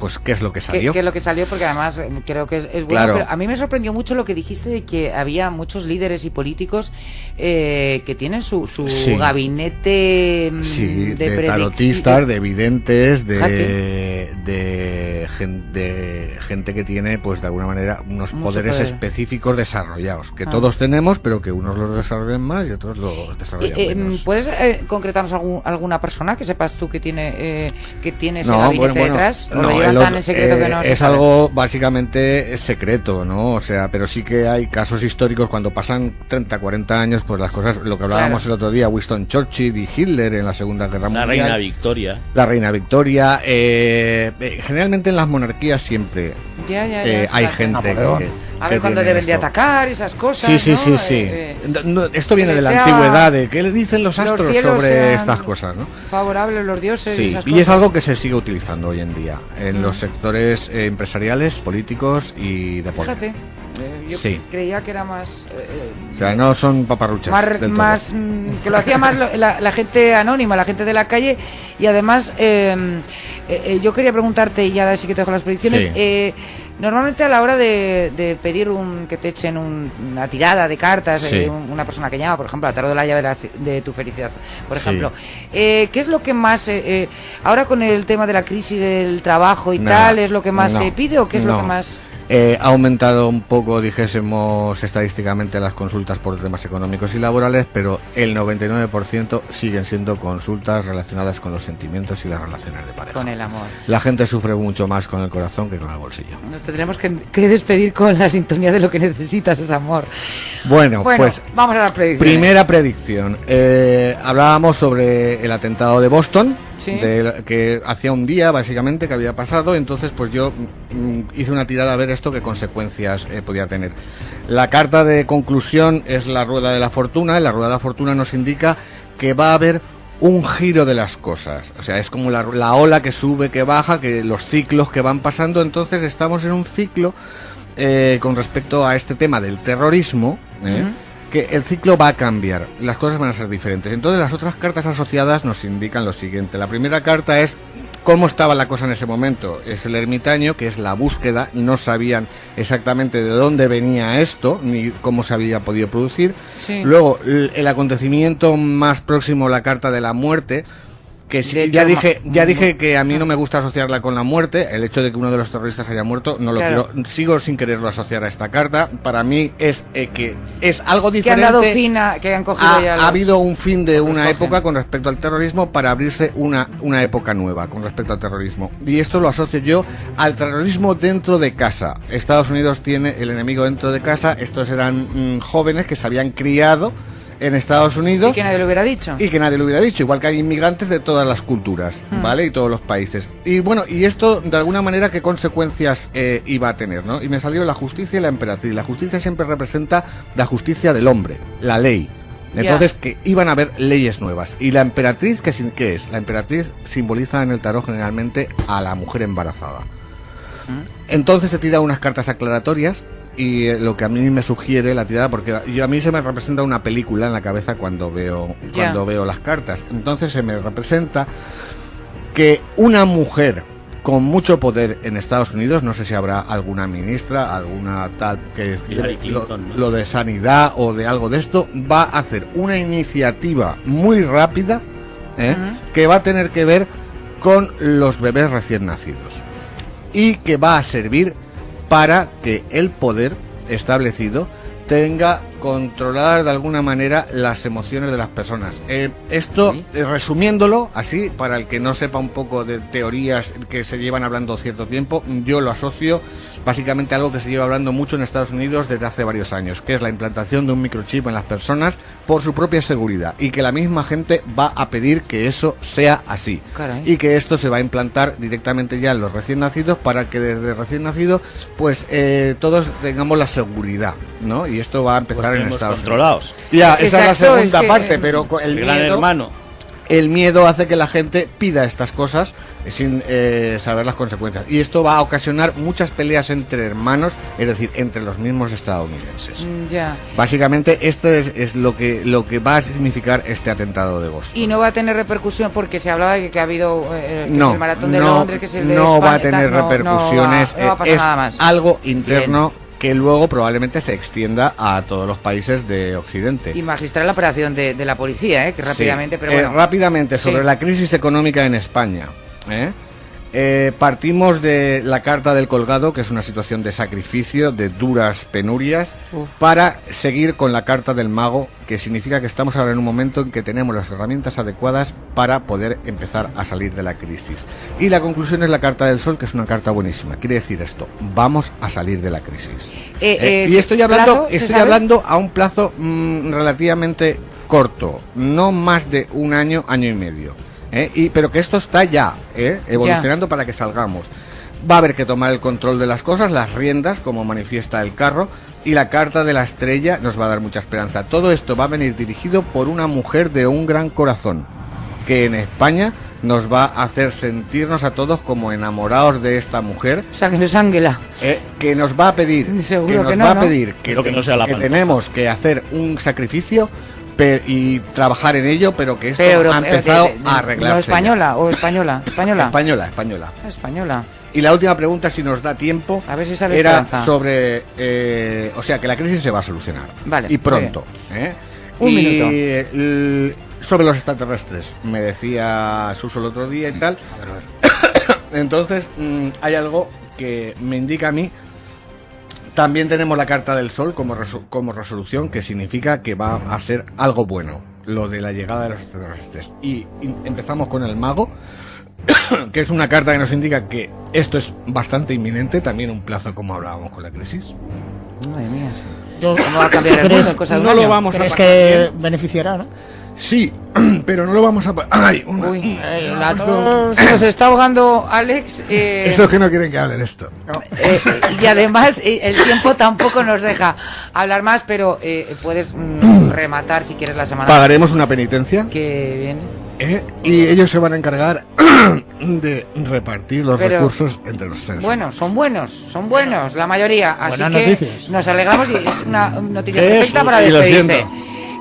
pues qué es lo que salió. ¿Qué es lo que salió? Porque además creo que es bueno, Claro. pero a mí me sorprendió mucho lo que dijiste de que había muchos líderes y políticos que tienen su Sí. gabinete Sí, de de tarotistas, de videntes, Fíjate. de gente que tiene, pues de alguna manera, unos Mucho poderes poder. específicos desarrollados, que Ah. todos tenemos, pero que unos los desarrollan más y otros los desarrollan menos. ¿Puedes concretarnos alguna persona que sepas tú que tiene ese No, gabinete bueno, detrás? ¿O no, lo llevan el tan otro- en secreto que no se es sabe? algo básicamente secreto, ¿no? O sea, pero sí que hay casos históricos cuando pasan 30, 40 años, pues las cosas, lo que hablábamos Claro. el otro día, Winston Churchill y Hitler en la Segunda Guerra La Mundial. reina Victoria. La reina Victoria. Generalmente en las monarquías siempre Ya, hay fíjate. gente Napoleón. A que ver cuándo tiene deben de esto. atacar esas cosas. Sí, sí, ¿no? sí, sí. Esto viene que de la sea- antigüedad, de qué le dicen los los astros cielos sobre sean estas cosas, ¿no? Favorables los dioses y Sí, esas y cosas. es algo que se sigue utilizando hoy en día en Mm. los sectores empresariales, políticos y de poder. Fíjate, yo Sí. creía que era más... O sea, no son paparruchas del todo. que lo hacía más la gente anónima, la gente de la calle. Y además, yo quería preguntarte, y ya sí que te dejo las predicciones, Sí. normalmente a la hora de pedir que te echen una tirada de cartas, Sí. una persona que llama, por ejemplo, a tarot de la llave de tu felicidad, por Sí. ejemplo, ¿qué es lo que más, ahora con el tema de la crisis del trabajo y Nada, tal, es lo que más no, se pide o qué es lo no. que más... Ha aumentado un poco, dijésemos, estadísticamente las consultas por temas económicos y laborales, pero el 99% siguen siendo consultas relacionadas con los sentimientos y las relaciones de pareja. Con el amor. La gente sufre mucho más con el corazón que con el bolsillo. Nos tendremos que despedir con la sintonía de lo que necesitas es amor. Bueno, pues vamos a la predicción. primera predicción. Hablábamos sobre el atentado de Boston, Sí. que hacía un día básicamente que había pasado, entonces pues yo hice una tirada a ver esto qué consecuencias podía tener. La carta de conclusión es la rueda de la fortuna, y la rueda de la fortuna nos indica que va a haber un giro de las cosas, o sea, es como la ola que sube, que baja, que los ciclos que van pasando, entonces estamos en un ciclo con respecto a este tema del terrorismo, que el ciclo va a cambiar, las cosas van a ser diferentes. Entonces las otras cartas asociadas nos indican lo siguiente. La primera carta es cómo estaba la cosa en ese momento. Es el ermitaño, que es la búsqueda, no sabían exactamente de dónde venía esto, ni cómo se había podido producir. Sí. Luego, el acontecimiento más próximo, la carta de la muerte, que sí, De hecho, ya dije que a mí no me gusta asociarla con la muerte. El hecho de que uno de los terroristas haya muerto no lo Claro. quiero, sigo sin quererlo asociar a esta carta. Para mí es que es algo Que han diferente. dado fin que han cogido ya Ha habido un fin de los una cogen. época con respecto al terrorismo para abrirse una época nueva con respecto al terrorismo. Y esto lo asocio yo al terrorismo dentro de casa. Estados Unidos tiene el enemigo dentro de casa. Estos eran jóvenes que se habían criado en Estados Unidos. Y que nadie lo hubiera dicho. Y que nadie lo hubiera dicho, igual que hay inmigrantes de todas las culturas, ¿vale? Y todos los países. Y bueno, y esto, de alguna manera, ¿qué consecuencias iba a tener, no? Y me salió la justicia y la emperatriz. La justicia siempre representa la justicia del hombre, la ley. Entonces, que iban a haber leyes nuevas. ¿Y la emperatriz qué es? La emperatriz simboliza en el tarot generalmente a la mujer embarazada. Entonces se tira unas cartas aclaratorias. Y lo que a mí me sugiere la tirada, porque a mí se me representa una película en la cabeza cuando veo las cartas. Entonces se me representa que una mujer con mucho poder en Estados Unidos, no sé si habrá alguna ministra, alguna tal, que Hillary Clinton, ¿no? lo de sanidad o de algo de esto, va a hacer una iniciativa muy rápida, que va a tener que ver con los bebés recién nacidos. Y que va a servir para que el poder establecido tenga controladas de alguna manera las emociones de las personas. Esto, resumiéndolo así, para el que no sepa un poco de teorías que se llevan hablando cierto tiempo, yo lo asocio básicamente a algo que se lleva hablando mucho en Estados Unidos desde hace varios años, que es la implantación de un microchip en las personas por su propia seguridad, y que la misma gente va a pedir que eso sea así. Caray. Y que esto se va a implantar directamente ya en los recién nacidos, para que desde recién nacido pues todos tengamos la seguridad, ¿no? Y esto va a empezar en Pues Estados controlados. Unidos. Ya, esa es la Exacto, segunda es que, parte, pero con el El gran miedo, hermano. el miedo hace que la gente pida estas cosas sin saber las consecuencias. Y esto va a ocasionar muchas peleas entre hermanos, es decir, entre los mismos estadounidenses. Ya. Básicamente, esto es lo que va a significar este atentado de Boston. Y no va a tener repercusión porque se hablaba de que ha habido que es el maratón de Londres, que es el de no España, va a tener repercusiones. No va a pasar es nada más. algo interno. Bien. Que luego probablemente se extienda a todos los países de Occidente. Y magistral la operación de la policía, que rápidamente, sí. pero bueno. Rápidamente, sobre la crisis económica en España. Partimos de la carta del colgado, que es una situación de sacrificio, de duras penurias, para seguir con la carta del mago, que significa que estamos ahora en un momento en que tenemos las herramientas adecuadas para poder empezar a salir de la crisis. Y la conclusión es la carta del sol, que es una carta buenísima. Quiere decir esto, vamos a salir de la crisis. Y estoy hablando a un plazo relativamente corto, no más de un año, año y medio. Pero que esto está ya evolucionando para que salgamos. Va a haber que tomar el control de las cosas, las riendas, como manifiesta el carro, y la carta de la estrella nos va a dar mucha esperanza. Todo esto va a venir dirigido por una mujer de un gran corazón, que en España nos va a hacer sentirnos a todos como enamorados de esta mujer. O sea, que no es Ángela. Que nos va a pedir, que tenemos que hacer un sacrificio y trabajar en ello, pero que esto ha empezado a arreglarse. ¿No española o española? Española. Y la última pregunta, si nos da tiempo, a ver si sale era esperanza. sobre... o sea, que la crisis se va a solucionar. Vale. Y pronto. Un minuto. Sobre los extraterrestres, me decía Suso el otro día y tal. Entonces, hay algo que me indica a mí. También tenemos la carta del sol como resolución, que significa que va a ser algo bueno, lo de la llegada de los extraterrestres. Y empezamos con el mago, que es una carta que nos indica que esto es bastante inminente, también un plazo como hablábamos con la crisis. Madre mía. ¿Cómo va a cambiar el mundo en cosa de un año? Lo vamos a pasar que bien. Beneficiará, ¿no? Sí, pero no lo vamos a... Se nos está ahogando Alex. Eso que no quieren que hable de esto. No. Y además el tiempo tampoco nos deja hablar más, pero puedes rematar si quieres la semana. Pagaremos una penitencia. Que viene. Y ellos se van a encargar de repartir los recursos entre los seres. Bueno, son buenos, la mayoría. Así Buenas que noticias. Nos alegramos y es una noticia perfecta para despedirse.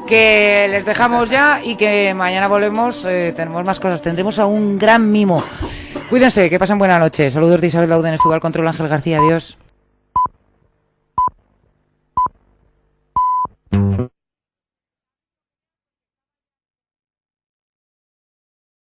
Que les dejamos ya y que mañana volvemos, tenemos más cosas, tendremos a un gran mimo. Cuídense, que pasen buena noche. Saludos de Isabel Lauden, estuvo al control Ángel García, adiós.